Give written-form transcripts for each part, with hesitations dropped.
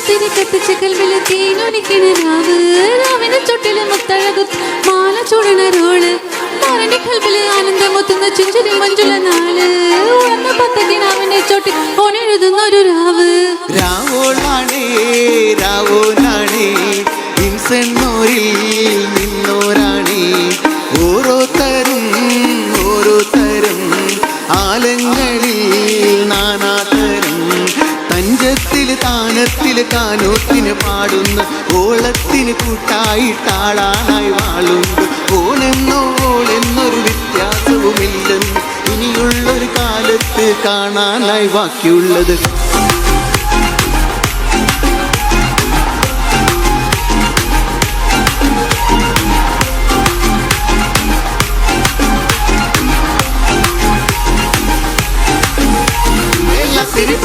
പുത്തിരി കത്തിച്ച കൽവില് തേനൊലിക്കണ രാവ് രാവിനെ ചൊട്ടില് മുത്തഴകു മാല ചൂടണ റോള് മാരന്റെ കൽവില് ആനന്ദമൊത്തുന്ന ചുഞ്ചുരി മഞ്ജുള നാള് ഉണർന്ന പത്തകിനാവിന്റെ ചോട്ടി ഓനെഴുതുന്ന ഒരു രാവ് രാവോളാണേ രാവോനാണേ ഇൻസെന്നോരിൽ നിന്നോരാണേ ഓരോരുത്തരും ആലങ്ങളിൽ നാനാതരം തഞ്ചത്തില് താനത്തില് കാനോത്തിന് പാടുന്ന ഓളത്തിന് കൂട്ടായിട്ടാളാനായി വാളുണ്ട് ഓളെന്നൊരു വ്യത്യാസവുമില്ലെന്ന് ഇനിയുള്ളൊരു കാലത്ത് കാണാനായി ബാക്കിയുള്ളത്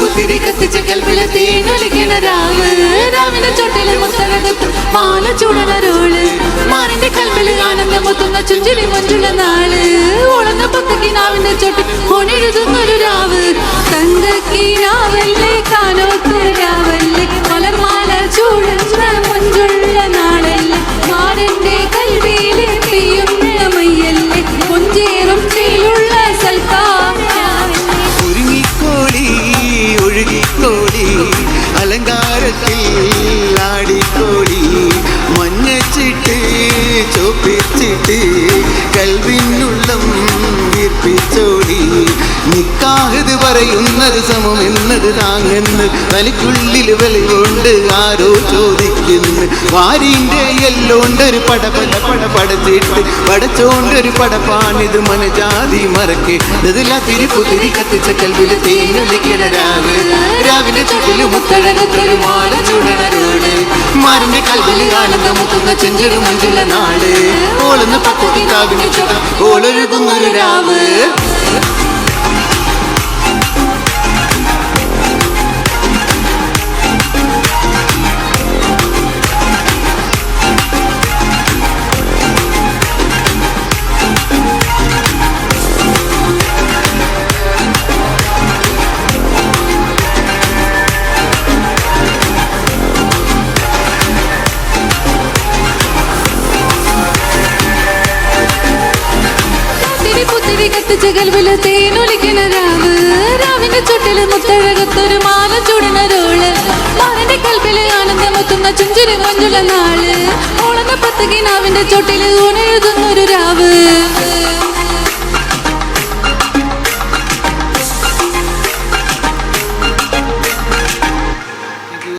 പുത്തിരി കത്തിച്ച കൽവില് തേനൊലിക്കണ രാവ് രാവിലെ ചൊട്ടില് മുത്തഴകത്ത് മാല ചൂടണ റോള് മാറിന്റെ കൽവില് ആനന്ദമൊത്തുന്ന ചുഞ്ചുരി മഞ്ജുള നാള് ഉളന്ന പത്തക്കിനാവിന്റെ ചോട്ടി ഓനെഴുതുന്നൊരു രാവ് തങ്കക്കിനാവല്ലേ കാനോത്ത് രാവല്ലേ മലർമാല ചൂടുന്ന മഞ്ജുള്ള നാളല്ലേ മാരന്റെ കൽവിയില് പെയ്യുന്ന മയ്യല്ലേ കൊഞ്ചേറും ചെയ്യുള്ള ഒഴുകിക്കോടി അലങ്കാരത്തിൽ ആടിക്കോടി മഞ്ഞച്ചിട്ട് ചോപ്പിച്ചിട്ട് കൽവിനുള്ളം വീർപ്പിച്ചോടി നിക്കാഹത് പറയുന്നത് സമമെന്നത് താങ്ങെന്ന് തനിക്കുള്ളിൽ വിലകൊണ്ട് ആരോ ചോദിക്കുന്നു വാരിൻ്റെ എല്ലോണ്ടൊരു പടച്ചിട്ട് പടച്ചോണ്ടൊരു പടപ്പാണിത് മനജാതി മറക്കെ തിരിപ്പുതിരി കത്തിച്ച കൽവില് തേനൊലിക്കണ രാവ് രാവിലെ ചുറ്റില് മുത്തഴകത്തൊരു മാല ചൂടണരോട് മാറിന്റെ കൽവില് ആനന്ദമുത്തുന്ന ചെഞ്ചൊരു മഞ്ജുള നാള് ഓളുന്ന പക്കത്തി കാവിന് ചുട ഓളൊഴുകുന്നൊരു രാവ് കത്തിച്ച കൽവില് തേനൊലിക്കണ രാവ് രാവിന്റെ ചുട്ടില് മുത്തഴകത്തൊരു മാല ചൂടണ റോള് മാരന്റെ കൽവില് ആനന്ദമൊത്തുന്ന ചുഞ്ചുരി മഞ്ജുള നാള് ഓളന്ന പത്തകിനാവിന്റെ ചോട്ടില് ഊണെഴുതുന്നൊരു രാവ്